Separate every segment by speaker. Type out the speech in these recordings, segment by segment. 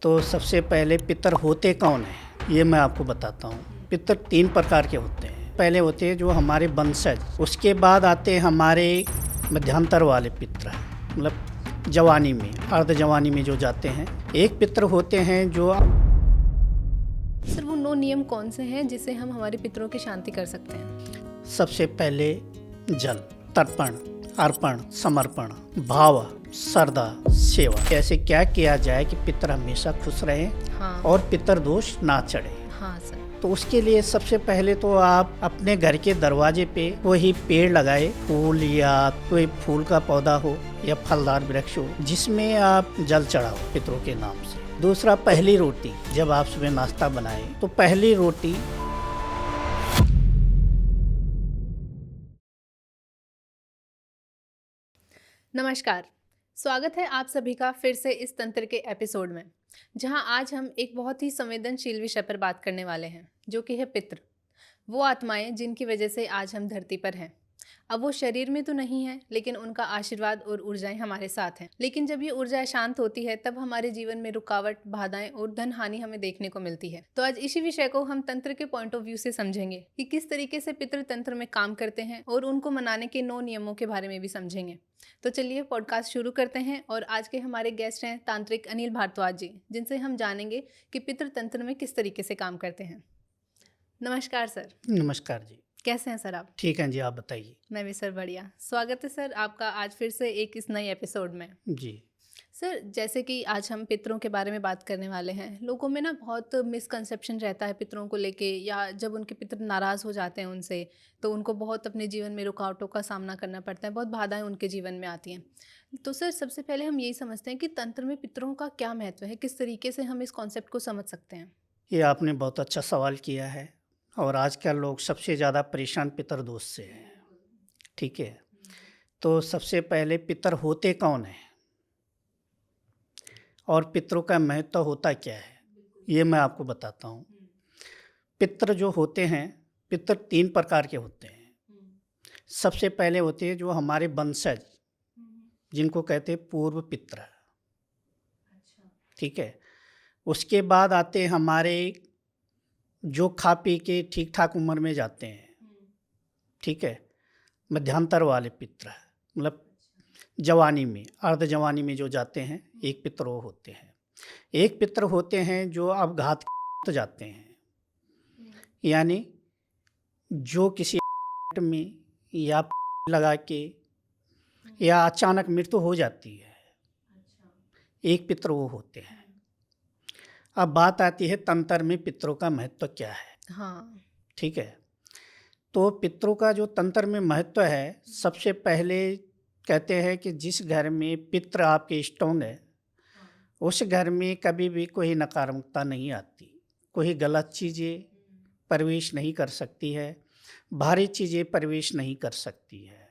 Speaker 1: तो सबसे पहले पितर होते कौन हैं ये मैं आपको बताता हूँ। पितर 3 प्रकार के होते हैं। पहले होते हैं जो हमारे वंशज, उसके बाद आते हैं हमारे मध्यांतर वाले पितर, मतलब जवानी में, अर्ध जवानी में जो जाते हैं। एक पितर होते हैं जो
Speaker 2: सर वो 9 नियम कौन से हैं जिससे हम हमारे पितरों की शांति कर सकते हैं?
Speaker 1: सबसे पहले जल, तर्पण, अर्पण, समर्पण, भाव, श्रद्धा, सेवा। कैसे क्या किया जाए कि पितर हमेशा खुश रहें
Speaker 2: हाँ।
Speaker 1: और पितर दोष ना चढ़े।
Speaker 2: हाँ सर।
Speaker 1: तो उसके लिए सबसे पहले तो आप अपने घर के दरवाजे पे वही पेड़ लगाए, फूल या कोई फूल का पौधा हो या फलदार वृक्ष हो जिसमें आप जल चढ़ाओ पितरों के नाम से। दूसरा, पहली रोटी, जब आप सुबह नाश्ता बनाए तो पहली रोटी
Speaker 2: नमस्कार, स्वागत है आप सभी का फिर से इस तंत्र के एपिसोड में, जहां आज हम एक बहुत ही संवेदनशील विषय पर बात करने वाले हैं, जो कि है पितृ। वो आत्माएं जिनकी वजह से आज हम धरती पर हैं। अब वो शरीर में तो नहीं है, लेकिन उनका आशीर्वाद और ऊर्जाएं हमारे साथ हैं। लेकिन जब ये ऊर्जाएं शांत होती है, तब हमारे जीवन में रुकावट, बाधाएं और धन हानि हमें देखने को मिलती है। तो आज इसी विषय को हम तंत्र के पॉइंट ऑफ व्यू से समझेंगे कि किस तरीके से पितृ तंत्र में काम करते हैं, और उनको मनाने के 9 नियमों के बारे में भी समझेंगे। तो चलिए पॉडकास्ट शुरू करते हैं। और आज के हमारे गेस्ट हैं तांत्रिक अनिल भारद्वाज जी, जिनसे हम जानेंगे कि पितृ तंत्र में किस तरीके से काम करते हैं। नमस्कार सर।
Speaker 1: नमस्कार जी।
Speaker 2: कैसे हैं सर आप?
Speaker 1: ठीक है जी, आप बताइए।
Speaker 2: मैं भी सर बढ़िया। स्वागत है सर आपका आज फिर से एक इस नए एपिसोड में।
Speaker 1: जी
Speaker 2: सर, जैसे कि आज हम पितरों के बारे में बात करने वाले हैं, लोगों में ना बहुत मिसकंसेप्शन रहता है पितरों को लेके, या जब उनके पितर नाराज़ हो जाते हैं उनसे, तो उनको बहुत अपने जीवन में रुकावटों का सामना करना पड़ता है, बहुत बाधाएं उनके जीवन में आती हैं। तो सर, सबसे पहले हम यही समझते हैं कि तंत्र में पितरों का क्या महत्व है, किस तरीके से हम इस कॉन्सेप्ट को समझ सकते हैं?
Speaker 1: ये आपने बहुत अच्छा सवाल किया है। और आजकल लोग सबसे ज़्यादा परेशान पितर दोष से हैं। ठीक है, तो सबसे पहले पितर होते कौन हैं और पितरों का महत्व होता क्या है ये मैं आपको बताता हूँ। पितर जो होते हैं, पितर 3 प्रकार के होते हैं। सबसे पहले होते हैं जो हमारे वंशज, जिनको कहते हैं पूर्व पितर। ठीक है, उसके बाद आते हैं हमारे जो खा पी के ठीक ठाक उम्र में जाते हैं। ठीक है, मध्यांतर वाले पितर, मतलब जवानी में, अर्ध जवानी में जो जाते हैं, एक पितर वो होते हैं। एक पितर होते हैं जो अब घात जाते हैं, यानी जो किसी में या लगा के या अचानक मृत्यु हो जाती है, एक पितर वो होते हैं। अब बात आती है तंत्र में पितरों का महत्व क्या है।
Speaker 2: हाँ।
Speaker 1: ठीक है, तो पितरों का जो तंत्र में महत्व है, सबसे पहले कहते हैं कि जिस घर में पितर आपके स्ट्रॉन्ग है, उस घर में कभी भी कोई नकारात्मकता नहीं आती, कोई गलत चीज़ें प्रवेश नहीं कर सकती है, भारी चीज़ें प्रवेश नहीं कर सकती है।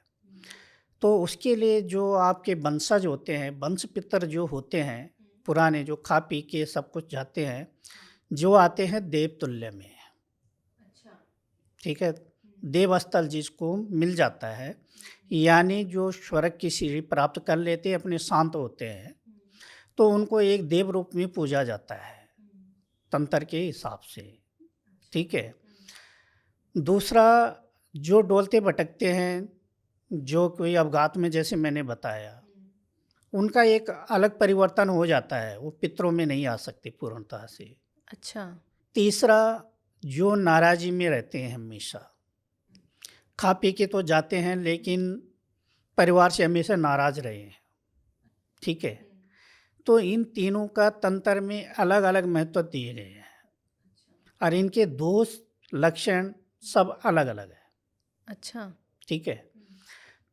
Speaker 1: तो उसके लिए जो आपके वंशज होते हैं, वंश पितर जो होते हैं पुराने, जो खा पी के सब कुछ जाते हैं, जो आते हैं देवतुल्य में। ठीक है, देवस्थल जिसको मिल जाता है, यानी जो स्वर्ग की सीढ़ी प्राप्त कर लेते हैं, अपने शांत होते हैं, तो उनको एक देव रूप में पूजा जाता है तंत्र के हिसाब से। ठीक है, दूसरा, जो डोलते भटकते हैं, जो कोई अवघात में, जैसे मैंने बताया, उनका एक अलग परिवर्तन हो जाता है, वो पितरों में नहीं आ सकते पूर्णतः से।
Speaker 2: अच्छा।
Speaker 1: तीसरा, जो नाराजी में रहते हैं, हमेशा खा पी के तो जाते हैं लेकिन परिवार से हमेशा नाराज रहे हैं। ठीक है, तो इन तीनों का तंत्र में अलग अलग महत्व दिए गए हैं, और इनके दोष लक्षण सब अलग अलग है।
Speaker 2: अच्छा।
Speaker 1: ठीक है,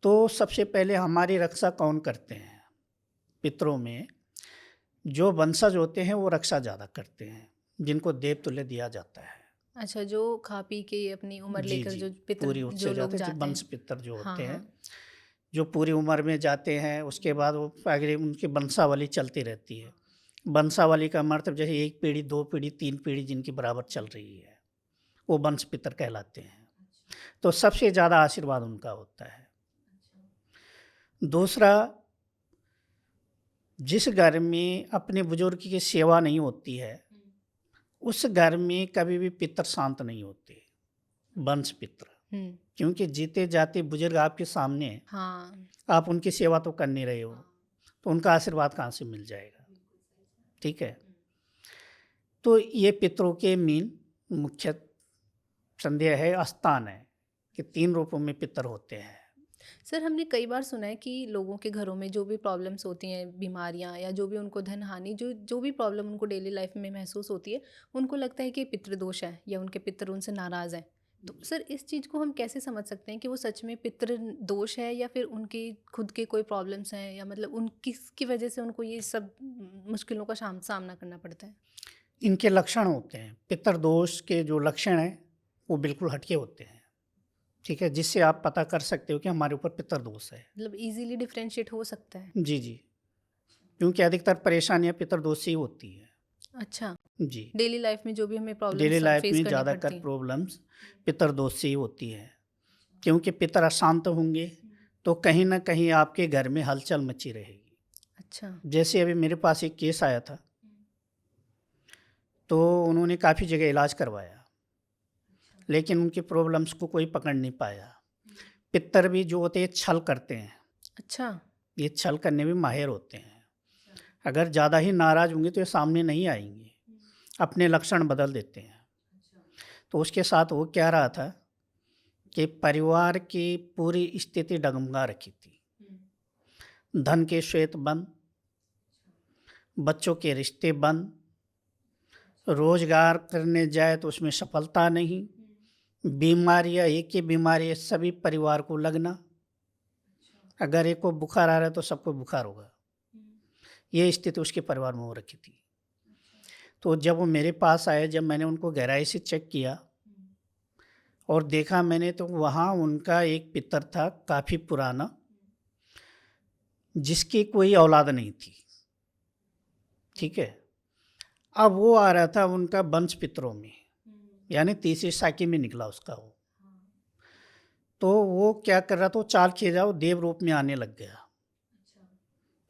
Speaker 1: तो सबसे पहले हमारी रक्षा कौन करते हैं पितरों में? जो वंशज होते हैं वो रक्षा ज़्यादा करते हैं, जिनको देवतुल्य दिया जाता है।
Speaker 2: अच्छा, जो खा पी के अपनी उम्र
Speaker 1: जी
Speaker 2: लेकर
Speaker 1: जी,
Speaker 2: जो पितर
Speaker 1: पूरी उठ
Speaker 2: जो
Speaker 1: से
Speaker 2: लोग
Speaker 1: जाते हैं,
Speaker 2: जाते
Speaker 1: वंश
Speaker 2: हैं।
Speaker 1: पितर जो
Speaker 2: हाँ
Speaker 1: होते हैं,
Speaker 2: हाँ।
Speaker 1: जो पूरी उम्र में जाते हैं, उसके बाद वो आगे उनकी वंशावली चलती रहती है। वंशावली का मतलब जैसे 1 पीढ़ी, 2 पीढ़ी, 3 पीढ़ी जिनकी बराबर चल रही है, वो वंश पितर कहलाते हैं। तो सबसे ज़्यादा आशीर्वाद उनका होता है। दूसरा, जिस घर में अपने बुजुर्ग की सेवा नहीं होती है, उस घर में कभी भी पितर शांत नहीं होते, वंश पितर। क्योंकि जीते जाते बुजुर्ग आपके सामने हैं,
Speaker 2: हाँ।
Speaker 1: आप उनकी सेवा तो कर नहीं रहे हो, तो उनका आशीर्वाद कहाँ से मिल जाएगा? ठीक है। तो ये पितरों के मेन मुख्य संदेह है, स्थान है कि 3 रूपों में पितर होते हैं।
Speaker 2: सर, हमने कई बार सुना है कि लोगों के घरों में जो भी प्रॉब्लम्स होती हैं, बीमारियां या जो भी उनको धन हानि, जो जो भी प्रॉब्लम उनको डेली लाइफ में महसूस होती है, उनको लगता है कि पितृदोष है या उनके पितर उनसे नाराज़ हैं। तो सर, इस चीज़ को हम कैसे समझ सकते हैं कि वो सच में पितृ दोष है या फिर उनकी खुद के कोई प्रॉब्लम्स हैं, या मतलब उन किसकी वजह से उनको ये सब मुश्किलों का सामना करना पड़ता है?
Speaker 1: इनके लक्षण होते हैं, पितर दोष के जो लक्षण हैं वो बिल्कुल हटके होते हैं। ठीक है, जिससे आप पता कर सकते हो कि हमारे ऊपर पितर दोष है।
Speaker 2: मतलब इजीली डिफ्रेंशिएट हो सकता है?
Speaker 1: जी जी, क्योंकि अधिकतर परेशानियां पितर दोष से ही होती है।
Speaker 2: अच्छा।
Speaker 1: जी,
Speaker 2: डेली लाइफ में जो भी हमें
Speaker 1: डेली
Speaker 2: प्रॉब्लम्स
Speaker 1: लाइफ
Speaker 2: फेस
Speaker 1: में
Speaker 2: करनी
Speaker 1: ज़्यादातर
Speaker 2: पड़ती हैं।
Speaker 1: प्रॉब्लम्स पितर दोष से ही होती है। क्योंकि पितर अशांत होंगे तो कहीं ना कहीं आपके घर में हलचल मची रहेगी।
Speaker 2: अच्छा।
Speaker 1: जैसे अभी मेरे पास एक केस आया था, तो उन्होंने काफ़ी जगह इलाज करवाया, लेकिन उनकी प्रॉब्लम्स को कोई पकड़ नहीं पाया। पितर भी जो होते हैं छल करते हैं,
Speaker 2: अच्छा।
Speaker 1: ये छल करने में माहिर होते हैं। अगर ज़्यादा ही नाराज़ होंगे तो ये सामने नहीं आएंगे, अपने लक्षण बदल देते हैं। तो उसके साथ वो क्या रहा था कि परिवार की पूरी स्थिति डगमगा रखी थी। धन के श्वेत बंद, बच्चों के रिश्ते बंद, रोजगार करने जाए तो उसमें सफलता नहीं, बीमारियां, एक ही बीमारी सभी परिवार को लगना। अगर एक को बुखार आ रहा है तो सबको बुखार होगा। ये स्थिति उसके परिवार में हो रखी थी। तो जब वो मेरे पास आए, जब मैंने उनको गहराई से चेक किया और देखा मैंने, तो वहाँ उनका एक पितर था काफ़ी पुराना, जिसकी कोई औलाद नहीं थी। ठीक है। अब वो आ रहा था उनका वंश पितरों में, यानी तीसरी साकी में निकला उसका वो। तो वो क्या कर रहा था, वो चाल खींचा, वो देव रूप में आने लग गया।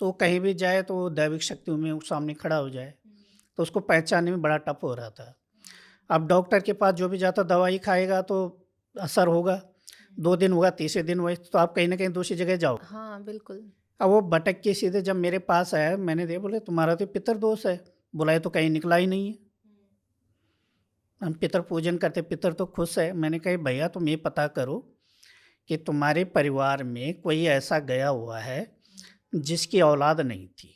Speaker 1: तो कहीं भी जाए तो दैविक शक्तियों में वो सामने खड़ा हो जाए, तो उसको पहचानने में बड़ा टफ हो रहा था। अब डॉक्टर के पास जो भी जाता, दवाई खाएगा तो असर होगा, 2 दिन होगा, तीसरे दिन वही, तो आप कहीं ना कहीं दूसरी जगह जाओ।
Speaker 2: हाँ, बिल्कुल।
Speaker 1: अब वो भटक के सीधे जब मेरे पास आया, मैंने देखा, बोले तुम्हारा तो पितर दोष है। बोला ये तो कहीं निकला ही नहीं है, हम पितर पूजन करते, पितर तो खुश है। मैंने कहा भैया तुम ये पता करो कि तुम्हारे परिवार में कोई ऐसा गया हुआ है जिसकी औलाद नहीं थी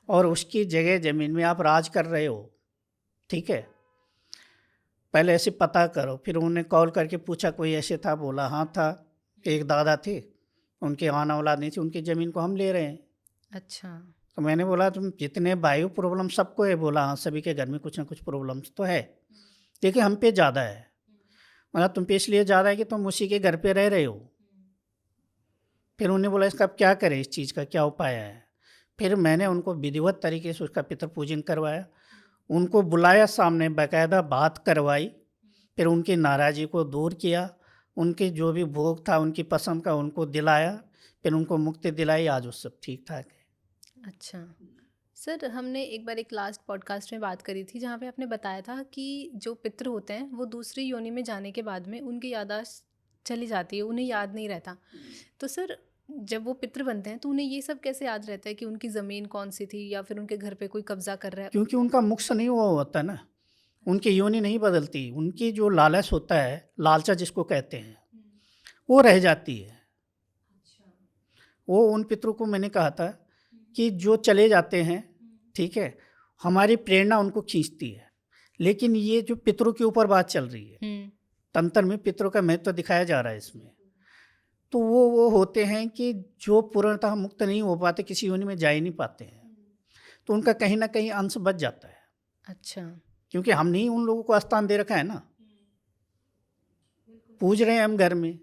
Speaker 1: और उसकी जगह ज़मीन में आप राज कर रहे हो। ठीक है, पहले ऐसे पता करो। फिर उन्होंने कॉल करके पूछा कोई ऐसे था? बोला हाँ था, एक दादा थे, उनके आना औलाद नहीं थी, उनकी ज़मीन को हम ले रहे हैं।
Speaker 2: अच्छा।
Speaker 1: तो मैंने बोला तुम जितने भाई प्रॉब्लम सबको है? बोला हाँ, सभी के घर में कुछ ना कुछ प्रॉब्लम्स तो है, देखिए हम पे ज़्यादा है। मतलब तुम पे इसलिए ज़्यादा है कि तुम उसी के घर पे रह रहे हो। फिर उन्होंने बोला इसका अब क्या करें, इस चीज़ का क्या उपाय है? फिर मैंने उनको विधिवत तरीके से उसका पितर पूजन करवाया, उनको बुलाया सामने, बाकायदा बात करवाई, फिर उनकी नाराज़गी को दूर किया, उनके जो भी भोग था उनकी पसंद का उनको दिलाया, फिर उनको मुक्ति दिलाई। आज वो सब ठीक ठाक है।
Speaker 2: अच्छा। सर, हमने एक बार एक लास्ट पॉडकास्ट में बात करी थी जहाँ पे आपने बताया था कि जो पितृ होते हैं वो दूसरी योनि में जाने के बाद में उनकी याददाश्त चली जाती है, उन्हें याद नहीं रहता। तो सर, जब वो पितृ बनते हैं तो उन्हें ये सब कैसे याद रहता है कि उनकी ज़मीन कौन सी थी या फिर उनके घर पे कोई कब्जा कर रहा है?
Speaker 1: क्योंकि उनका मोक्ष नहीं हुआ होता ना, उनकी योनि नहीं बदलती, उनकी जो लालच होता है, लालचा जिसको कहते हैं, वो रह जाती है। वो उन पितरों को मैंने कहा था कि जो चले जाते हैं, ठीक है, हमारी प्रेरणा उनको खींचती है, लेकिन ये जो पितरों के ऊपर बात चल रही है, तंत्र में पितरों का महत्व दिखाया जा रहा है इसमें, तो वो होते हैं कि जो पूर्णतः मुक्त नहीं हो पाते, किसी योनि में जा ही नहीं पाते हैं, तो उनका कहीं ना कहीं अंश बच जाता है।
Speaker 2: अच्छा।
Speaker 1: क्योंकि हमने ही उन लोगों को स्थान दे रखा है ना, पूज रहे हैं हम घर में,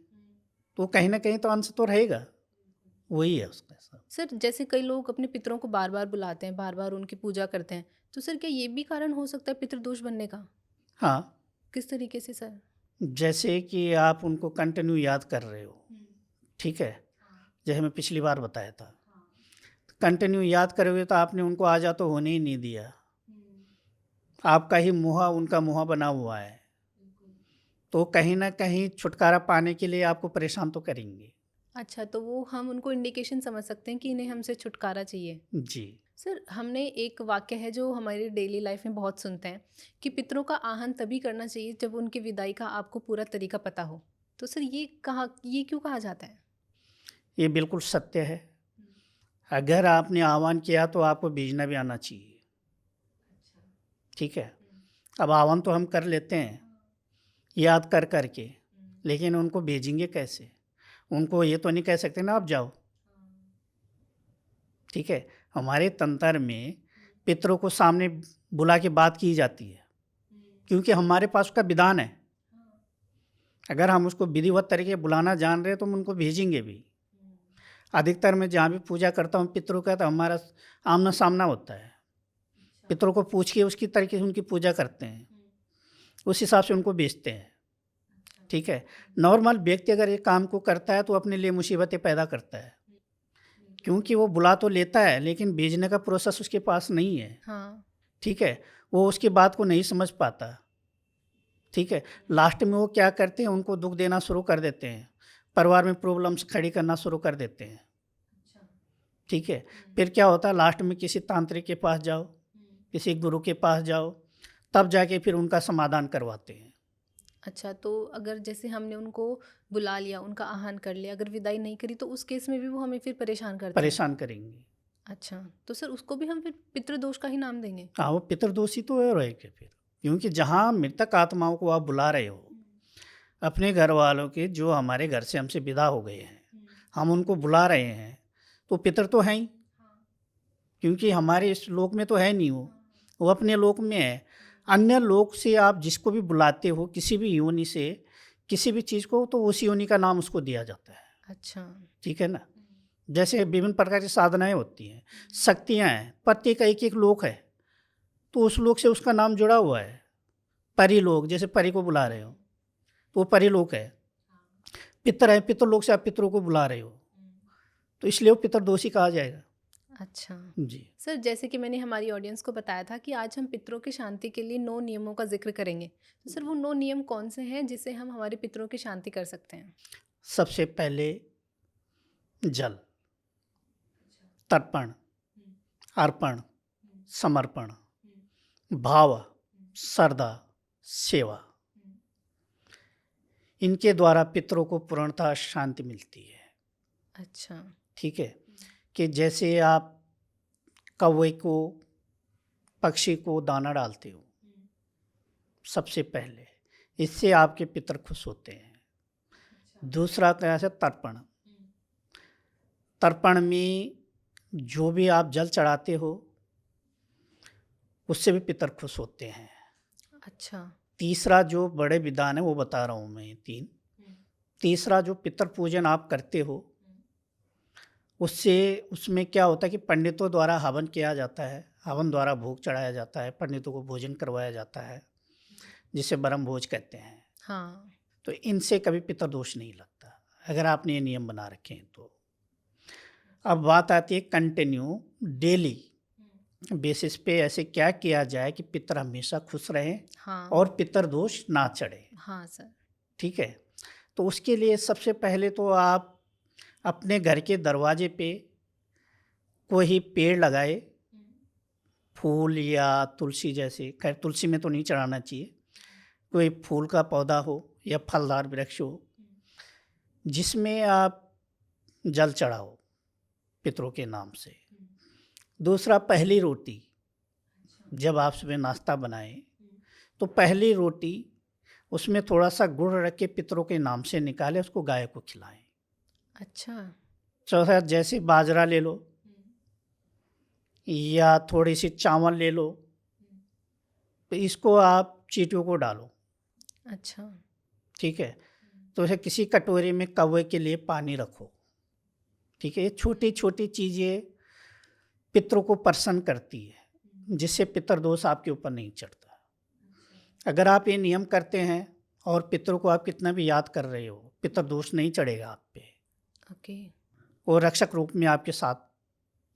Speaker 1: तो कहीं ना कहीं तो अंश तो रहेगा, वही है उसका सब।
Speaker 2: सर, जैसे कई लोग अपने पितरों को बार बार बुलाते हैं, बार बार उनकी पूजा करते हैं, तो सर क्या ये भी कारण हो सकता है पितृदोष बनने का?
Speaker 1: हाँ,
Speaker 2: किस तरीके से सर?
Speaker 1: जैसे कि आप उनको कंटिन्यू याद कर रहे हो, ठीक है, जैसे मैं पिछली बार बताया था, कंटिन्यू याद करोगे तो आपने उनको आजा तो होने ही नहीं दिया। आपका ही मुँह उनका मुँह बना हुआ है, तो कहीं ना कहीं छुटकारा पाने के लिए आपको परेशान तो करेंगे।
Speaker 2: अच्छा, तो वो हम उनको इंडिकेशन समझ सकते हैं कि इन्हें हमसे छुटकारा चाहिए।
Speaker 1: जी।
Speaker 2: सर, हमने एक वाक्य है जो हमारी डेली लाइफ में बहुत सुनते हैं कि पितरों का आहन तभी करना चाहिए जब उनकी विदाई का आपको पूरा तरीका पता हो। तो सर, ये क्यों कहा जाता है?
Speaker 1: ये बिल्कुल सत्य है। अगर आपने आह्वान किया तो आपको भेजना भी आना चाहिए। ठीक है। अब आह्वान तो हम कर लेते हैं याद कर करके, लेकिन उनको भेजेंगे कैसे? उनको ये तो नहीं कह सकते ना आप जाओ। ठीक है। हमारे तंत्र में पितरों को सामने बुला के बात की जाती है, क्योंकि हमारे पास उसका विधान है। अगर हम उसको विधिवत तरीके बुलाना जान रहे हैं तो हम उनको भेजेंगे भी। अधिकतर मैं जहाँ भी पूजा करता हूँ पितरों का, तो हमारा आमना सामना होता है। पितरों को पूछ के उसकी तरीके से उनकी पूजा करते हैं, उस हिसाब से उनको भेजते हैं। ठीक है। नॉर्मल व्यक्ति अगर ये काम को करता है तो अपने लिए मुसीबतें पैदा करता है, क्योंकि वो बुला तो लेता है लेकिन भेजने का प्रोसेस उसके पास नहीं है।
Speaker 2: हाँ।
Speaker 1: ठीक है। वो उसकी बात को नहीं समझ पाता। ठीक है। लास्ट में वो क्या करते हैं, उनको दुख देना शुरू कर देते हैं, परिवार में प्रॉब्लम्स खड़ी करना शुरू कर देते हैं। ठीक है। फिर क्या होता है, लास्ट में किसी तांत्रिक के पास जाओ, किसी गुरु के पास जाओ, तब जाके फिर उनका समाधान करवाते हैं।
Speaker 2: अच्छा, तो अगर जैसे हमने उनको बुला लिया, उनका आहन कर लिया, अगर विदाई नहीं करी तो उस केस में भी वो हमें फिर परेशान करते हैं?
Speaker 1: परेशान करेंगे।
Speaker 2: अच्छा, तो सर उसको भी हम फिर पितृदोष का ही नाम देंगे?
Speaker 1: हाँ, वो पितृदोषी तो है रहेगा फिर, क्योंकि जहाँ मृतक आत्माओं को आप बुला रहे हो, अपने घर वालों के जो हमारे घर से हमसे विदा हो गए हैं, हम उनको बुला रहे हैं, तो पितर तो हैं ही, क्योंकि हमारे इस लोक में तो है नहीं, वो अपने लोक में है। अन्य लोक से आप जिसको भी बुलाते हो, किसी भी योनि से किसी भी चीज़ को, तो उसी योनि का नाम उसको दिया जाता है।
Speaker 2: अच्छा।
Speaker 1: ठीक है ना। जैसे विभिन्न प्रकार की साधनाएं होती हैं, शक्तियाँ हैं, प्रत्येक का एक एक लोक है, तो उस लोक से उसका नाम जुड़ा हुआ है। परी लोक, जैसे परी को बुला रहे हो तो वो परी लोक है। पितर है, पितर लोक से आप पितरों को बुला रहे हो, तो इसलिए वो पितरदोषी कहा जाएगा।
Speaker 2: अच्छा
Speaker 1: जी।
Speaker 2: सर, जैसे कि मैंने हमारी ऑडियंस को बताया था कि आज हम पितरों की शांति के लिए 9 नियमों का जिक्र करेंगे, तो सर वो 9 नियम कौन से हैं जिससे हम हमारे पितरों की शांति कर सकते हैं?
Speaker 1: सबसे पहले जल, तर्पण, अर्पण, समर्पण, भाव, श्रद्धा, सेवा, इनके द्वारा पितरों को पूर्णतः शांति मिलती है।
Speaker 2: अच्छा।
Speaker 1: ठीक है। कि जैसे आप कौवे को, पक्षी को दाना डालते हो, सबसे पहले इससे आपके पितर खुश होते हैं। दूसरा तरह से तर्पण, तर्पण में जो भी आप जल चढ़ाते हो उससे भी पितर खुश होते हैं।
Speaker 2: अच्छा।
Speaker 1: तीसरा जो बड़े विधान है वो बता रहा हूँ मैं, तीन। तीसरा जो पितर पूजन आप करते हो, उससे उसमें क्या होता है कि पंडितों द्वारा हवन किया जाता है, हवन द्वारा भोग चढ़ाया जाता है, पंडितों को भोजन करवाया जाता है, जिसे ब्रह्म भोज कहते हैं।
Speaker 2: हाँ।
Speaker 1: तो इनसे कभी पितर दोष नहीं लगता, अगर आपने ये नियम बना रखे हैं तो। अब बात आती है कंटिन्यू डेली बेसिस पे ऐसे क्या किया जाए कि पितर हमेशा खुश रहें।
Speaker 2: हाँ।
Speaker 1: और पितर दोष ना चढ़े।
Speaker 2: हाँ सर।
Speaker 1: ठीक है। तो उसके लिए सबसे पहले तो आप अपने घर के दरवाजे पे कोई पेड़ लगाए, फूल या तुलसी जैसे, खैर तुलसी में तो नहीं चढ़ाना चाहिए, कोई फूल का पौधा हो या फलदार वृक्ष हो, जिसमें आप जल चढ़ाओ पितरों के नाम से। दूसरा, पहली रोटी, जब आप सुबह नाश्ता बनाएं तो पहली रोटी उसमें थोड़ा सा गुड़ रख के पितरों के नाम से निकाले, उसको गाय को खिलाएं।
Speaker 2: अच्छा।
Speaker 1: चौथा, जैसे बाजरा ले लो या थोड़ी सी चावल ले लो, तो इसको आप चींटियों को डालो।
Speaker 2: अच्छा।
Speaker 1: ठीक है। तो ऐसे किसी कटोरी में कौवे के लिए पानी रखो। ठीक है। ये छोटी छोटी चीज़ें पितरों को प्रसन्न करती है, जिससे पितर दोष आपके ऊपर नहीं चढ़ता। अगर आप ये नियम करते हैं और पितरों को आप कितना भी याद कर रहे हो, पितर दोष नहीं चढ़ेगा आप पे।
Speaker 2: ओके।
Speaker 1: वो रक्षक रूप में आपके साथ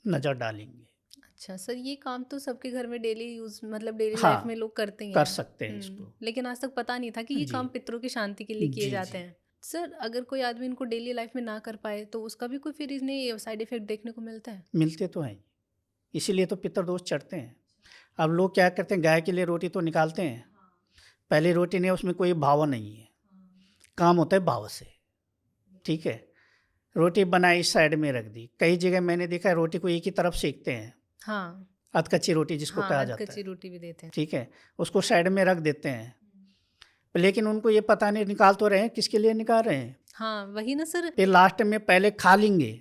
Speaker 1: नज़र डालेंगे।
Speaker 2: अच्छा सर, ये काम तो सबके घर में डेली यूज मतलब डेली
Speaker 1: हाँ,
Speaker 2: लाइफ में लोग करते ही
Speaker 1: कर
Speaker 2: हैं।
Speaker 1: सकते हैं इसको।
Speaker 2: लेकिन आज तक पता नहीं था कि ये
Speaker 1: जी,
Speaker 2: काम पितरों की शांति के लिए किए
Speaker 1: जी,
Speaker 2: जाते
Speaker 1: जी।
Speaker 2: हैं। सर, अगर कोई आदमी इनको डेली लाइफ में ना कर पाए तो उसका भी कोई फिर इन्हें साइड इफेक्ट देखने को मिलता है?
Speaker 1: मिलते तो हैं, इसीलिए तो पितृदोष चढ़ते हैं। अब लोग क्या करते हैं, गाय के लिए रोटी तो निकालते हैं, पहली रोटी नहीं, उसमें कोई भाव नहीं है, काम होता है भाव से। ठीक है, रोटी बनाई साइड में रख दी। कई जगह मैंने देखा है रोटी को एक ही तरफ सेकते हैं,
Speaker 2: हाँ,
Speaker 1: अध कच्ची रोटी जिसको
Speaker 2: हाँ,
Speaker 1: कहा
Speaker 2: अध
Speaker 1: जाता
Speaker 2: कच्ची
Speaker 1: है।
Speaker 2: रोटी भी देते हैं।
Speaker 1: ठीक है, उसको साइड में रख देते हैं, लेकिन उनको ये पता नहीं निकाल तो रहे हैं, किसके लिए निकाल रहे हैं।
Speaker 2: हाँ, वही ना सर।
Speaker 1: फिर लास्ट में पहले खा लेंगे,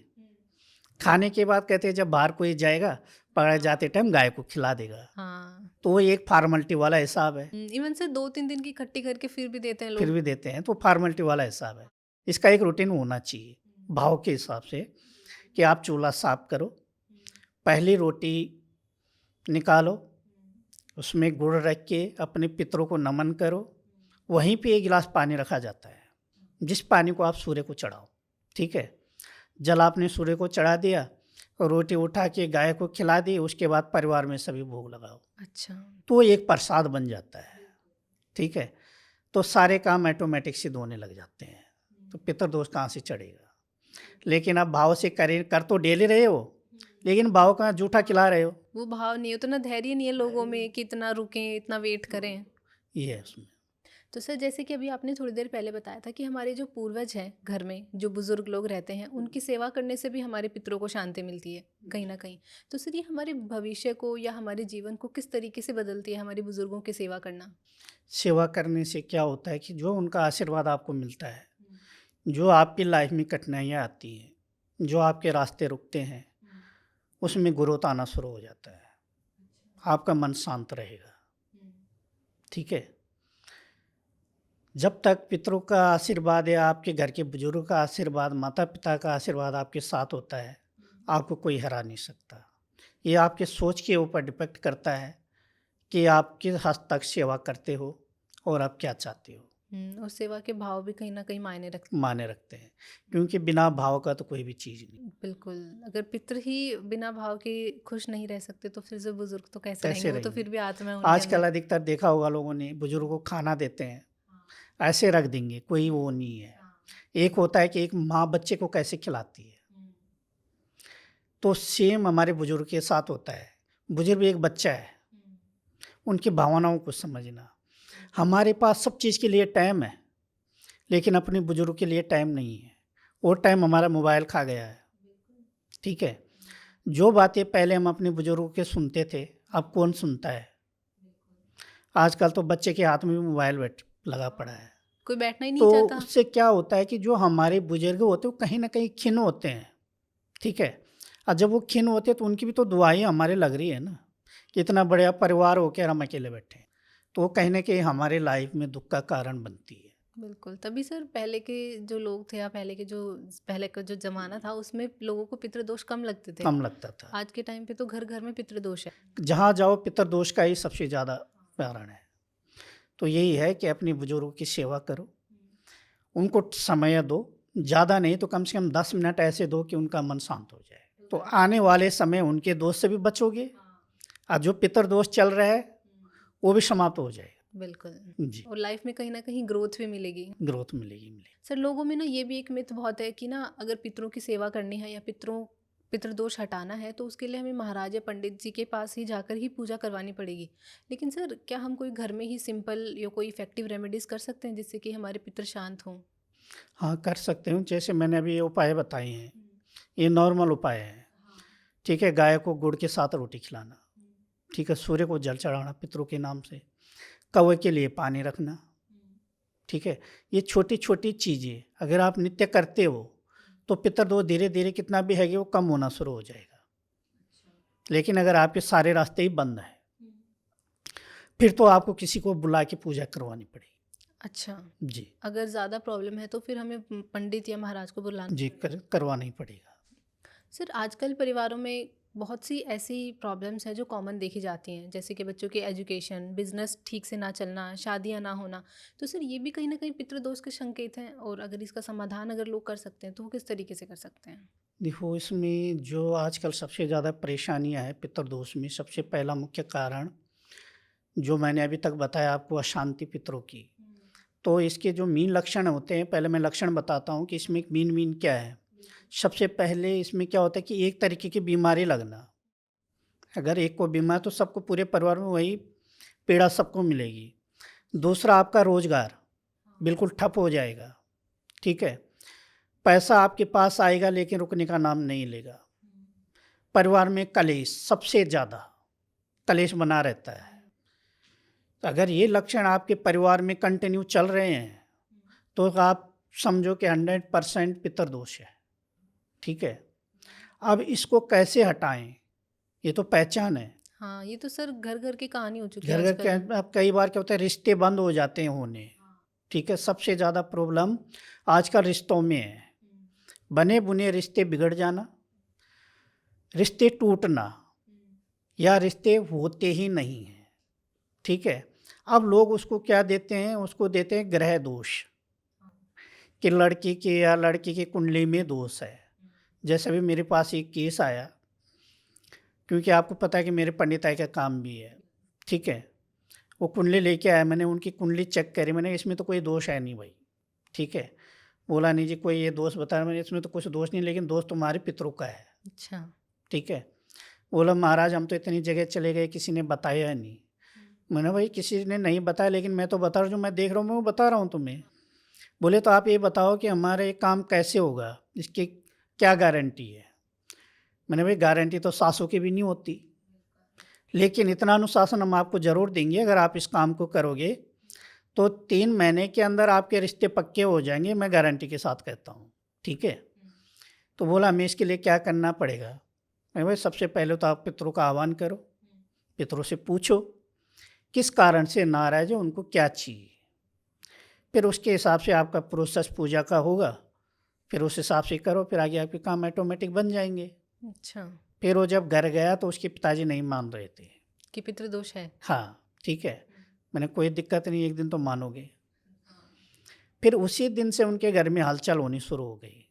Speaker 1: खाने के बाद कहते हैं जब बाहर कोई जाएगा पकड़ा जाते टाइम गाय को खिला देगा।
Speaker 2: हाँ,
Speaker 1: तो वो एक फार्मेलिटी वाला हिसाब है,
Speaker 2: इवन सर 2-3 दिन की इकट्ठी करके फिर भी देते हैं
Speaker 1: फिर
Speaker 2: लोग।
Speaker 1: भी देते हैं, तो फार्मेलिटी वाला हिसाब है। इसका एक रूटीन होना चाहिए भाव के हिसाब से, कि आप चूल्हा साफ करो, पहली रोटी निकालो, उसमें गुड़ रख के अपने पितरों को नमन करो। वहीं पे एक गिलास पानी रखा जाता है, जिस पानी को आप सूर्य को चढ़ाओ। ठीक है, जल आपने सूर्य को चढ़ा दिया और रोटी उठा के गाय को खिला दी, उसके बाद परिवार में सभी भोग लगाओ,
Speaker 2: अच्छा,
Speaker 1: तो एक प्रसाद बन जाता है। ठीक है, तो सारे काम ऑटोमेटिक सिद्ध होने लग जाते हैं, तो पितृदोष कहाँ से चढ़ेगा। लेकिन आप भाव से कर तो डेली रहे हो, लेकिन भाव का जूठा खिला रहे हो,
Speaker 2: वो भाव नहीं है, उतना धैर्य नहीं है लोगों में कि इतना रुकें, इतना वेट करें।
Speaker 1: ये है उसमें।
Speaker 2: तो सर, जैसे कि अभी आपने थोड़ी देर पहले बताया था कि हमारे जो पूर्वज हैं घर में, जो बुजुर्ग लोग रहते हैं, उनकी सेवा करने से भी हमारे पितरों को शांति मिलती है कहीं ना कहीं। तो सर, ये हमारे भविष्य को या हमारे जीवन को किस तरीके से बदलती है हमारे बुजुर्गों की सेवा करना?
Speaker 1: सेवा करने से क्या होता है कि जो उनका आशीर्वाद आपको मिलता है, जो आपकी लाइफ में कठिनाइयाँ आती हैं, जो आपके रास्ते रुकते हैं, उसमें ग्रोथ आना शुरू हो जाता है, आपका मन शांत रहेगा। ठीक है, जब तक पितरों का आशीर्वाद या आपके घर के बुजुर्गों का आशीर्वाद, माता पिता का आशीर्वाद आपके साथ होता है, आपको कोई हरा नहीं सकता। ये आपके सोच के ऊपर डिपेंड करता है कि आप किस हद तक सेवा करते हो और आप क्या चाहते हो,
Speaker 2: और सेवा के भाव भी कहीं ना कहीं मायने रखते
Speaker 1: माने रखते हैं, क्योंकि बिना भाव का तो कोई भी चीज़ नहीं।
Speaker 2: हैं। बिल्कुल, अगर पितर ही बिना भाव के खुश नहीं रह सकते तो फिर से बुजुर्ग तो कैसे
Speaker 1: कैसे
Speaker 2: रहेंगे? वो तो
Speaker 1: रहेंगे।
Speaker 2: फिर भी आत्मा है उनके
Speaker 1: आजकल
Speaker 2: अंदर।
Speaker 1: अधिकतर देखा होगा लोगों ने, बुजुर्गों को खाना देते हैं, ऐसे रख देंगे, कोई वो नहीं है। एक होता है कि एक माँ बच्चे को कैसे खिलाती है, तो सेम हमारे बुजुर्ग के साथ होता है। बुजुर्ग भी एक बच्चा है, उनकी भावनाओं को समझना। हमारे पास सब चीज़ के लिए टाइम है, लेकिन अपने बुजुर्ग के लिए टाइम नहीं है। वो टाइम हमारा मोबाइल खा गया है। ठीक है, जो बातें पहले हम अपने बुजुर्गों के सुनते थे, अब कौन सुनता है। आजकल तो बच्चे के हाथ में भी मोबाइल लगा पड़ा है।
Speaker 2: कोई बैठना ही नहीं
Speaker 1: तो
Speaker 2: चाहता।
Speaker 1: उससे क्या होता है कि जो हमारे बुजुर्ग होते हैं वो कहीं ना कहीं खिन्न होते हैं। ठीक है, और जब वो खिन्न होते हैं तो उनकी भी तो दुआएं हमारे लग रही है ना, कि इतना बड़ा परिवार होकर हम अकेले बैठे हैं, तो वो कहीं ना कहीं हमारे लाइफ में दुख का कारण बनती है।
Speaker 2: बिल्कुल, तभी सर पहले के जो लोग थे या पहले का जो ज़माना था उसमें लोगों को पितृदोष कम लगते थे।
Speaker 1: कम लगता था।
Speaker 2: आज के टाइम पे तो घर घर में पितृदोष है।
Speaker 1: जहाँ जाओ पितृदोष का ही सबसे ज़्यादा कारण है। तो यही है कि अपने बुजुर्गों की सेवा करो, उनको समय दो, ज़्यादा नहीं तो कम से कम 10 मिनट ऐसे दो कि उनका मन शांत हो जाए, तो आने वाले समय उनके दोष से भी बचोगे, और जो पितृदोष चल रहा है वो भी समाप्त हो जाएगा।
Speaker 2: बिल्कुल,
Speaker 1: जी,
Speaker 2: और लाइफ में कहीं ना कहीं ग्रोथ भी मिलेगी।
Speaker 1: ग्रोथ मिलेगी।
Speaker 2: सर, लोगों में ना ये भी एक मिथ बहुत है कि ना अगर पितरों की सेवा करनी है या पितृदोष हटाना है तो उसके लिए हमें महाराज या पंडित जी के पास ही जाकर ही पूजा करवानी पड़ेगी। लेकिन सर, क्या हम कोई घर में ही सिंपल या कोई इफेक्टिव रेमेडीज कर सकते हैं जिससे कि हमारे पितृ शांत हों?
Speaker 1: हाँ, कर सकते हो। जैसे मैंने अभी ये उपाय बताए हैं, ये नॉर्मल उपाय है। ठीक है, गाय को गुड़ के साथ रोटी खिलाना। ठीक है, सूर्य को जल चढ़ाना पितरों के नाम से, कौवे के लिए पानी रखना। ठीक है, ये छोटी छोटी चीज़ें अगर आप नित्य करते हो तो पितृदोष धीरे धीरे कितना भी है कि वो कम होना शुरू हो जाएगा। लेकिन अगर आपके सारे रास्ते ही बंद हैं, फिर तो आपको किसी को बुला के पूजा करवानी पड़ेगी।
Speaker 2: अच्छा,
Speaker 1: जी,
Speaker 2: अगर ज़्यादा प्रॉब्लम है तो फिर हमें पंडित या महाराज को बुलाना।
Speaker 1: जी, करवाना ही पड़ेगा।
Speaker 2: सर, आजकल परिवारों में बहुत सी ऐसी प्रॉब्लम्स हैं जो कॉमन देखी जाती हैं, जैसे कि बच्चों की एजुकेशन, बिजनेस ठीक से ना चलना, शादियां ना होना। तो सर, ये भी कहीं ना कहीं पितृदोष के संकेत हैं, और अगर इसका समाधान अगर लोग कर सकते हैं तो वो किस तरीके से कर सकते हैं?
Speaker 1: देखो, इसमें जो आजकल सबसे ज़्यादा परेशानियां है पितृदोष में, सबसे पहला मुख्य कारण जो मैंने अभी तक बताया आपको, अशांति पितरों की। तो इसके जो मीन लक्षण होते हैं, पहले मैं लक्षण बताता हूँ कि इसमें मीन मीन क्या है। सबसे पहले इसमें क्या होता है कि एक तरीके की बीमारी लगना। अगर एक को बीमार तो सबको, पूरे परिवार में वही पीड़ा सबको मिलेगी। दूसरा, आपका रोजगार बिल्कुल ठप हो जाएगा। ठीक है, पैसा आपके पास आएगा लेकिन रुकने का नाम नहीं लेगा। परिवार में कलेश, सबसे ज़्यादा कलेश बना रहता है। तो अगर ये लक्षण आपके परिवार में कंटिन्यू चल रहे हैं तो आप समझो कि 100% पितृदोष है। ठीक है, अब इसको कैसे हटाएं, ये तो पहचान है।
Speaker 2: हाँ, ये तो सर घर घर की कहानी हो चुकी है
Speaker 1: घर घर के
Speaker 2: आजकल।
Speaker 1: अब कई बार क्या होता है, रिश्ते बंद हो जाते हैं होने। ठीक है, सबसे ज़्यादा प्रॉब्लम आजकल रिश्तों में है। बने बुने रिश्ते बिगड़ जाना, रिश्ते टूटना, या रिश्ते होते ही नहीं हैं। ठीक है, अब लोग उसको क्या देते हैं, उसको देते हैं ग्रह दोष, कि लड़की के या लड़की की कुंडली में दोष है। जैसे अभी मेरे पास एक केस आया, क्योंकि आपको पता है कि मेरे पंडिताई का काम भी है। ठीक है, वो कुंडली लेके आया, मैंने उनकी कुंडली चेक करी, मैंने इसमें तो कोई दोष है नहीं भाई। ठीक है, बोला नहीं जी कोई ये दोष बताया, मैंने इसमें तो कुछ दोष नहीं, लेकिन दोष तुम्हारे पितरों का है।
Speaker 2: अच्छा।
Speaker 1: ठीक है, बोला महाराज हम तो इतनी जगह चले गए, किसी ने बताया नहीं। मैंने भाई किसी ने नहीं बताया, लेकिन मैं तो बता रहा हूँ, जो मैं देख रहा हूँ मैं वो बता रहा हूँ तुम्हें। बोले तो आप ये बताओ कि हमारा ये काम कैसे होगा, इसकी क्या गारंटी है। मैंने भाई गारंटी तो सासों की भी नहीं होती, लेकिन इतना अनुशासन हम आपको ज़रूर देंगे, अगर आप इस काम को करोगे तो 3 महीने के अंदर आपके रिश्ते पक्के हो जाएंगे, मैं गारंटी के साथ कहता हूँ। ठीक है, तो बोला हमें इसके लिए क्या करना पड़ेगा। मैं भाई सबसे पहले तो आप पितरों का आह्वान करो, पितरों से पूछो किस कारण से नाराज है, उनको क्या चाहिए। फिर उसके हिसाब से आपका प्रोसेस पूजा का होगा, फिर उस हिसाब से करो, फिर आगे आपके काम ऑटोमेटिक बन जाएंगे।
Speaker 2: अच्छा,
Speaker 1: फिर वो जब घर गया तो उसके पिताजी नहीं मान रहे थे।
Speaker 2: कि पितृदोष है।
Speaker 1: हाँ ठीक है, मैंने कोई दिक्कत नहीं, एक दिन तो मानोगे। फिर उसी दिन से उनके घर में हलचल होनी शुरू हो गई,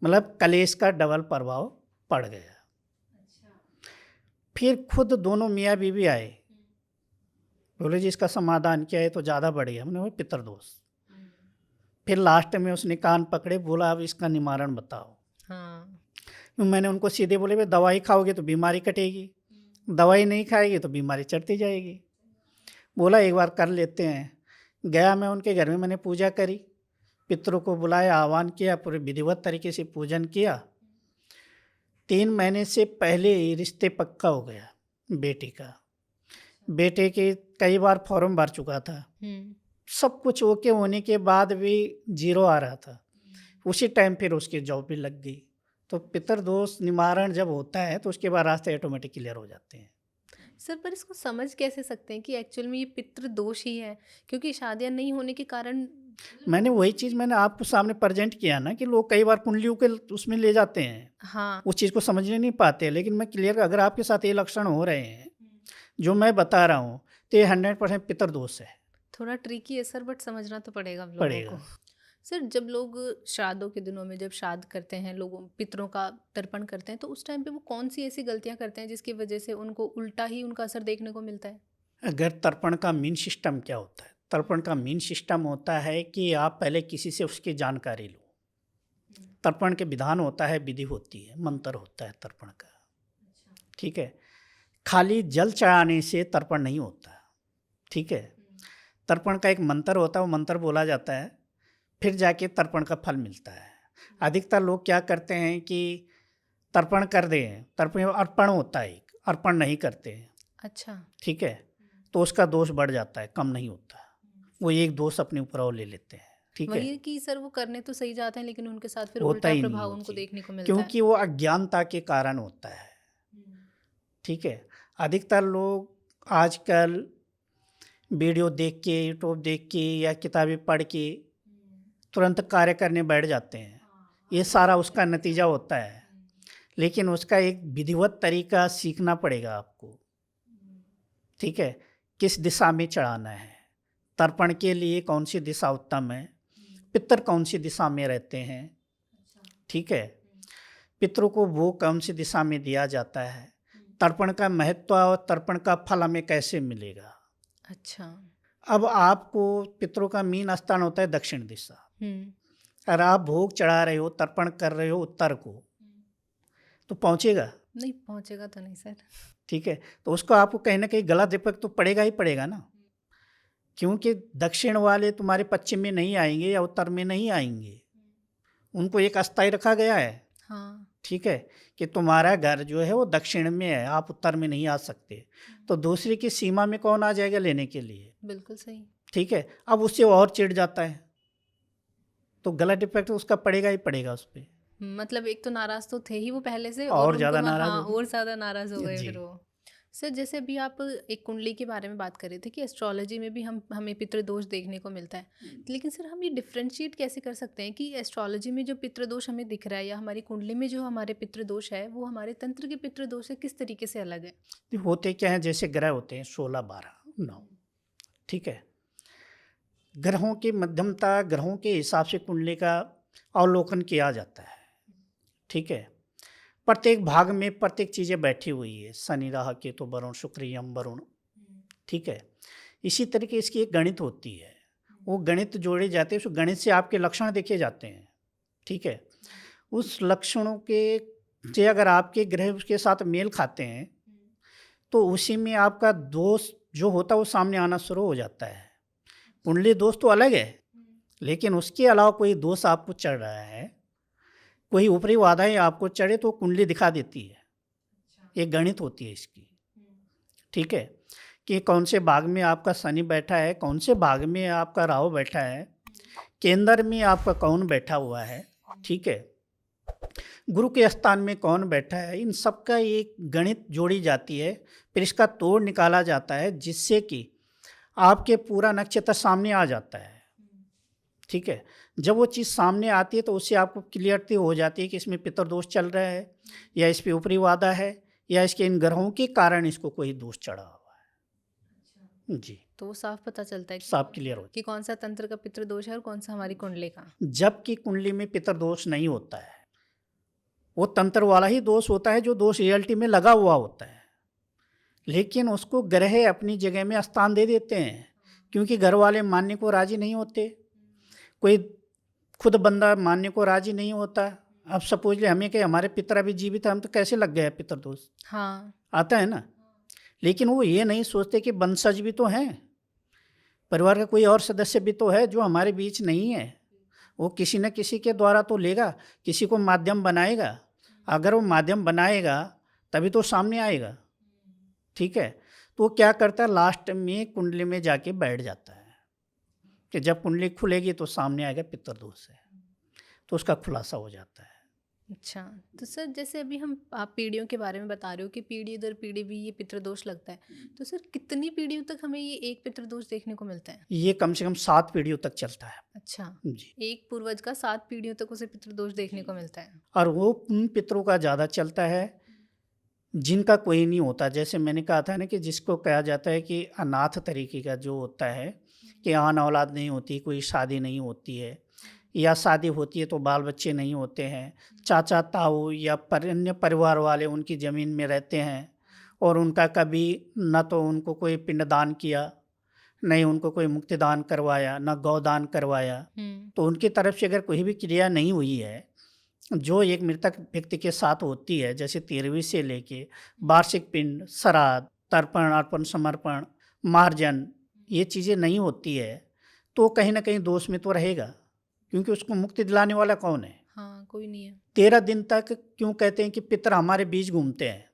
Speaker 1: मतलब कलेश का डबल प्रभाव पड़ गया। फिर खुद दोनों मियाँ बीवी आए, बोले जी इसका समाधान क्या है, तो ज़्यादा बढ़िया। मैंने बोला पितृदोष। फिर लास्ट में उसने कान पकड़े, बोला अब इसका निवारण बताओ।
Speaker 2: हाँ।
Speaker 1: मैंने उनको सीधे बोले भाई दवाई खाओगे तो बीमारी कटेगी, दवाई नहीं खाएगी तो बीमारी चढ़ती जाएगी। बोला एक बार कर लेते हैं। गया मैं उनके घर में, मैंने पूजा करी, पितरों को बुलाया, आह्वान किया, पूरे विधिवत तरीके से पूजन किया। 3 महीने से पहले ही रिश्ते पक्का हो गया बेटी का। बेटे के कई बार फॉर्म भर चुका था, सब कुछ ओके होने के बाद भी 0 आ रहा था। उसी टाइम फिर उसकी जॉब भी लग गई। तो पितृदोष निवारण जब होता है तो उसके बाद रास्ते ऑटोमेटिक क्लियर हो जाते हैं।
Speaker 2: सर, पर इसको समझ कैसे सकते हैं कि एक्चुअल में ये पितृदोष ही है? क्योंकि शादियां नहीं होने के कारण।
Speaker 1: मैंने वही चीज़ मैंने आपको सामने प्रेजेंट किया ना, कि लोग कई बार कुंडलियों के उसमें ले जाते हैं,
Speaker 2: हाँ।
Speaker 1: उस चीज़ को समझने नहीं पाते। लेकिन मैं क्लियर, अगर आपके साथ ये लक्षण हो रहे हैं जो मैं बता रहा हूँ, तो ये 100% पितृदोष है।
Speaker 2: थोड़ा ट्रिकी है सर, बट समझना तो पड़ेगा हम लोगों
Speaker 1: पड़ेगा।
Speaker 2: को। सर, जब लोग श्राद्धों के दिनों में जब श्राद्ध करते हैं, लोगों पितरों का तर्पण करते हैं, तो उस टाइम पे वो कौन सी ऐसी गलतियां करते हैं जिसकी वजह से उनको उल्टा ही उनका असर देखने को मिलता है?
Speaker 1: अगर तर्पण का मेन सिस्टम क्या होता है, तर्पण का मेन सिस्टम होता है कि आप पहले किसी से उसकी जानकारी लो। तर्पण के विधान होता है, विधि होती है, मंत्र होता है तर्पण का। ठीक है, खाली जल चढ़ाने से तर्पण नहीं होता। ठीक है, तर्पण का एक मंत्र होता है, वो मंत्र बोला जाता है, फिर जाके तर्पण का फल मिलता है। अधिकतर लोग क्या करते हैं कि तर्पण कर दें, तर्पण अर्पण होता है, एक अर्पण नहीं करते हैं।
Speaker 2: अच्छा।
Speaker 1: ठीक है, तो उसका दोष बढ़ जाता है, कम नहीं होता। वो एक दोष अपने ऊपर और ले लेते हैं। ठीक
Speaker 2: वही
Speaker 1: है,
Speaker 2: है कि सर वो करने तो सही जाते हैं, लेकिन उनके साथ फिर
Speaker 1: होता
Speaker 2: उल्टा
Speaker 1: ही नहीं
Speaker 2: प्रभाव
Speaker 1: वो
Speaker 2: उनको
Speaker 1: चीज़,
Speaker 2: देखने को मिलता
Speaker 1: क्योंकि वो अज्ञानता के कारण होता है। ठीक है, अधिकतर लोग आजकल वीडियो देख के, यूट्यूब देख के या किताबें पढ़ के तुरंत कार्य करने बैठ जाते हैं। ये सारा उसका नतीजा होता है। लेकिन उसका एक विधिवत तरीका सीखना पड़ेगा आपको। ठीक है, किस दिशा में चढ़ाना है, तर्पण के लिए कौन सी दिशा उत्तम है, पितर कौन सी दिशा में रहते हैं। ठीक है, पितरों को भोग कौन सी दिशा में दिया जाता है, तर्पण का महत्व और तर्पण का फल हमें कैसे मिलेगा।
Speaker 2: अच्छा।
Speaker 1: अब आपको पितरों का मेन स्थान होता है दक्षिण दिशा। अगर आप भोग चढ़ा रहे हो, तर्पण कर रहे हो उत्तर को, तो पहुंचेगा
Speaker 2: नहीं, पहुंचेगा तो नहीं सर।
Speaker 1: ठीक है, तो उसको आपको कहीं ना कहीं गलत इफेक्ट तो पड़ेगा ही पड़ेगा ना, क्योंकि दक्षिण वाले तुम्हारे पश्चिम में नहीं आएंगे या उत्तर में नहीं आएंगे, उनको एक अस्थाई रखा गया है।
Speaker 2: हाँ।
Speaker 1: ठीक है, कि तुम्हारा घर जो है वो दक्षिण में है, आप उत्तर में नहीं आ सकते, तो दूसरे की सीमा में कौन आ जाएगा लेने के लिए।
Speaker 2: बिल्कुल सही।
Speaker 1: ठीक है, अब उससे और चिढ़ जाता है, तो गलत इफेक्ट उसका पड़ेगा ही पड़ेगा उस पर,
Speaker 2: मतलब एक तो नाराज तो थे ही वो पहले से,
Speaker 1: और
Speaker 2: उनको
Speaker 1: ज़्यादा नाराज
Speaker 2: हाँ
Speaker 1: हो गए।
Speaker 2: और ज़्यादा नाराज हो गए
Speaker 1: जी।
Speaker 2: फिर वो। सर जैसे अभी आप एक कुंडली के बारे में बात कर रहे थे कि एस्ट्रोलॉजी में भी हमें पितृदोष देखने को मिलता है, लेकिन सर हम ये डिफ्रेंशिएट कैसे कर सकते हैं कि एस्ट्रोलॉजी में जो पितृदोष हमें दिख रहा है या हमारी कुंडली में जो हमारे पितृदोष है वो हमारे तंत्र के पितृदोष से किस तरीके से अलग है।
Speaker 1: तो होते क्या है, जैसे ग्रह होते हैं 16, 12, 9, ठीक है, ग्रहों की मध्यमता, ग्रहों के हिसाब से कुंडली का अवलोकन किया जाता है। ठीक है, प्रत्येक भाग में प्रत्येक चीज़ें बैठी हुई है, शनि, राहु, केतु, वरुण, शुक्र, यम, वरुण। ठीक है, इसी तरीके इसकी एक गणित होती है, वो गणित जोड़े जाते हैं, उस गणित से आपके लक्षण देखे जाते हैं। ठीक है, उस लक्षणों के से अगर आपके ग्रह उसके साथ मेल खाते हैं तो उसी में आपका दोष जो होता है वो सामने आना शुरू हो जाता है। कुंडली दोष तो अलग है, लेकिन उसके अलावा कोई दोष आपको चढ़ रहा है, कोई ऊपरी बाधाएं आपको चढ़े तो कुंडली दिखा देती है। एक गणित होती है इसकी। ठीक है, कि कौन से भाग में आपका शनि बैठा है, कौन से भाग में आपका राहु बैठा है, केंद्र में आपका कौन बैठा हुआ है। ठीक है, गुरु के स्थान में कौन बैठा है, इन सब का एक गणित जोड़ी जाती है, फिर इसका तोड़ निकाला जाता है, जिससे कि आपके पूरा नक्षत्र सामने आ जाता है। ठीक है, जब वो चीज़ सामने आती है तो उससे आपको क्लियरिटी हो जाती है कि इसमें पितृदोष चल रहा है, या इस पे ऊपरी वादा है, या इसके इन ग्रहों के कारण इसको कोई दोष चढ़ा हुआ है। जी,
Speaker 2: तो वो साफ पता चलता है
Speaker 1: साफ क्लियर हो
Speaker 2: कि कौन सा तंत्र का पितृदोष है और कौन सा हमारी कुंडली का।
Speaker 1: जबकि कुंडली में पितृदोष नहीं होता है, वो तंत्र वाला ही दोष होता है जो दोष रियलिटी में लगा हुआ होता है, लेकिन उसको ग्रह अपनी जगह में स्थान दे देते हैं, क्योंकि घर वाले मानने को राजी नहीं होते, कोई खुद बंदा मानने को राजी नहीं होता। अब सपोज ले हमें कि हमारे पिता भी जीवित है, हम तो कैसे लग गया पितृदोष।
Speaker 2: हाँ,
Speaker 1: आता है ना, लेकिन वो ये नहीं सोचते कि वंशज भी तो हैं, परिवार का कोई और सदस्य भी तो है जो हमारे बीच नहीं है, वो किसी न किसी के द्वारा तो लेगा, किसी को माध्यम बनाएगा, अगर वो माध्यम बनाएगा तभी तो सामने आएगा। ठीक है, तो वो क्या करता है, लास्ट में कुंडली में जाके बैठ जाता है कि जब कुंडली खुलेगी तो सामने आएगा पितृदोष है, तो उसका खुलासा हो जाता है।
Speaker 2: अच्छा। तो सर जैसे अभी आप पीढ़ियों के बारे में बता रहे हो कि पीढ़ी दर पीढ़ी भी ये पितृदोष लगता है, तो सर कितनी पीढ़ियों तक हमें ये एक पितृदोष देखने को मिलता है।
Speaker 1: ये कम से कम 7 पीढ़ियों तक चलता है।
Speaker 2: अच्छा,
Speaker 1: जी,
Speaker 2: एक पूर्वज का 7 पीढ़ियों तक उसे पितृदोष देखने को मिलता है।
Speaker 1: और वो उन पितरों का ज़्यादा चलता है जिनका कोई नहीं होता। जैसे मैंने कहा था ना कि जिसको कहा जाता है कि अनाथ तरीके का जो होता है, कि आन औलाद नहीं होती, कोई शादी नहीं होती है, या शादी होती है तो बाल बच्चे नहीं होते हैं, चाचा ताऊ या अन्य परिवार वाले उनकी ज़मीन में रहते हैं और उनका कभी न तो उनको कोई पिंडदान किया, नहीं उनको कोई मुक्तिदान करवाया, न गौदान करवाया, तो उनकी तरफ से अगर कोई भी क्रिया नहीं हुई है जो एक मृतक व्यक्ति के साथ होती है, जैसे 13वीं से लेके वार्षिक पिंड, श्राद्ध, तर्पण, अर्पण, समर्पण, मार्जन, ये चीज़ें नहीं होती है, तो कहीं ना कहीं दोष में तो रहेगा, क्योंकि उसको मुक्ति दिलाने वाला कौन है।
Speaker 2: हाँ, कोई नहीं है।
Speaker 1: 13 दिन तक क्यों कहते हैं कि पितर हमारे बीच घूमते हैं।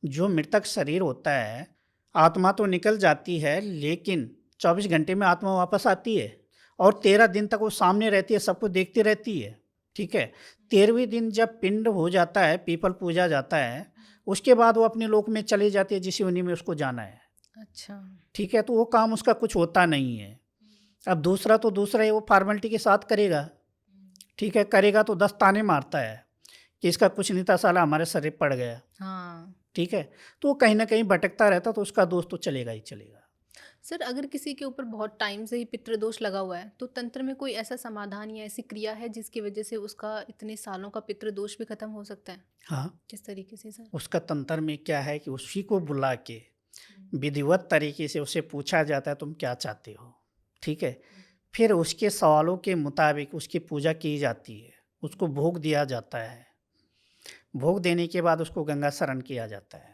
Speaker 1: जो मृतक शरीर होता है, आत्मा तो निकल जाती है, लेकिन 24 घंटे में आत्मा वापस आती है और 13 दिन तक वो सामने रहती है, सबको देखती रहती है। ठीक है, 13वें दिन जब पिंड हो जाता है, पीपल पूजा जाता है, उसके बाद वो अपने लोक में चली जाती है जिस योनि में उसको जाना है।
Speaker 2: अच्छा,
Speaker 1: ठीक है, तो वो काम उसका कुछ होता नहीं है। अब दूसरा तो दूसरा है, वो फॉर्मेलिटी के साथ करेगा। ठीक है, करेगा तो 10 ताने मारता है कि इसका कुछ नहीं था, साला हमारे शरीर पड़ गया।
Speaker 2: हाँ।
Speaker 1: ठीक है, तो वो कहीं ना कहीं भटकता रहता, तो उसका दोस्त तो चलेगा ही चलेगा।
Speaker 2: सर अगर किसी के ऊपर बहुत टाइम से ही पितृदोष लगा हुआ है तो तंत्र में कोई ऐसा समाधान या ऐसी क्रिया है जिसकी वजह से उसका इतने सालों का पितृदोष भी खत्म हो सकता है?
Speaker 1: हाँ,
Speaker 2: किस तरीके से सर?
Speaker 1: उसका तंत्र में क्या है कि उसी को बुला के विधिवत तरीके से उसे पूछा जाता है तुम क्या चाहते हो, ठीक है। फिर उसके सवालों के मुताबिक उसकी पूजा की जाती है, उसको भोग दिया जाता है। भोग देने के बाद उसको गंगा शरण किया जाता है।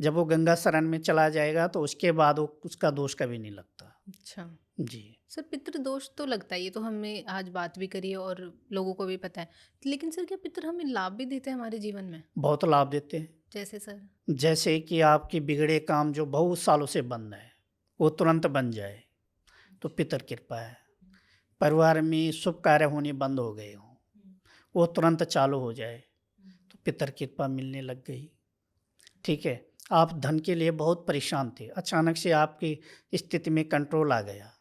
Speaker 1: जब वो गंगा शरण में चला जाएगा तो उसके बाद वो उसका दोष कभी नहीं लगता।
Speaker 2: अच्छा
Speaker 1: जी।
Speaker 2: सर, पितृदोष तो लगता है, ये तो हमने आज बात भी करी है और लोगों को भी पता है, लेकिन सर क्या पितृ हमें लाभ भी देते हैं हमारे जीवन में?
Speaker 1: बहुत लाभ देते हैं।
Speaker 2: जैसे सर?
Speaker 1: जैसे कि आपके बिगड़े काम जो बहुत सालों से बंद है वो तुरंत बन जाए तो पितर कृपा है। परिवार में शुभ कार्य होने बंद हो गए हों वो तुरंत चालू हो जाए तो पितर कृपा मिलने लग गई, ठीक है। आप धन के लिए बहुत परेशान थे, अचानक से आपकी स्थिति में कंट्रोल आ गया,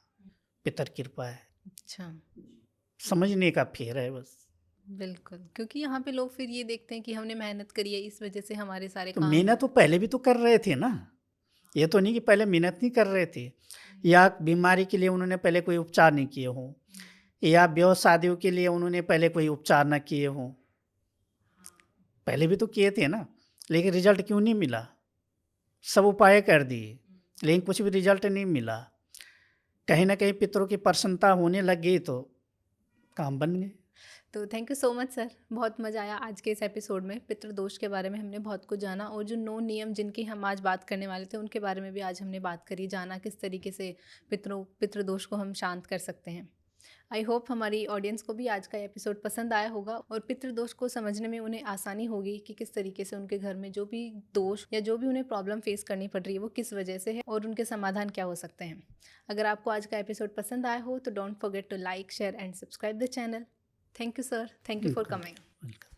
Speaker 1: पितर कृपा है।
Speaker 2: अच्छा,
Speaker 1: समझने का फेर है बस।
Speaker 2: बिल्कुल, क्योंकि यहाँ पे लोग फिर ये देखते हैं कि हमने मेहनत करी है, इस वजह से हमारे सारे
Speaker 1: तो
Speaker 2: काम।
Speaker 1: मेहनत तो पहले भी तो कर रहे थे ना, ये तो नहीं कि पहले मेहनत नहीं कर रहे थे, या बीमारी के लिए उन्होंने पहले कोई उपचार नहीं किए हों, या ब्याह शादियों के लिए उन्होंने पहले कोई उपचार ना किए हों, पहले भी तो किए थे ना, लेकिन रिजल्ट क्यों नहीं मिला? सब उपाय कर दिए लेकिन कुछ भी रिजल्ट नहीं मिला। कहीं ना कहीं पितरों की प्रसन्नता होने लग गई तो काम बन गए।
Speaker 2: तो thank you so much sir, बहुत मज़ा आया आज के इस एपिसोड में। पितृदोष के बारे में हमने बहुत कुछ जाना और जो 9 नियम जिनकी हम आज बात करने वाले थे उनके बारे में भी आज हमने बात करी, जाना किस तरीके से पितृदोष को हम शांत कर सकते हैं। आई होप हमारी ऑडियंस को भी आज का एपिसोड पसंद आया होगा और पितृदोष को समझने में उन्हें आसानी होगी कि किस तरीके से उनके घर में जो भी दोष या जो भी उन्हें प्रॉब्लम फेस करनी पड़ रही है वो किस वजह से है और उनके समाधान क्या हो सकते हैं। अगर आपको आज का एपिसोड पसंद आया हो तो don't forget to like, share and subscribe the channel. Thank you, sir. Thank you for coming.
Speaker 1: Welcome.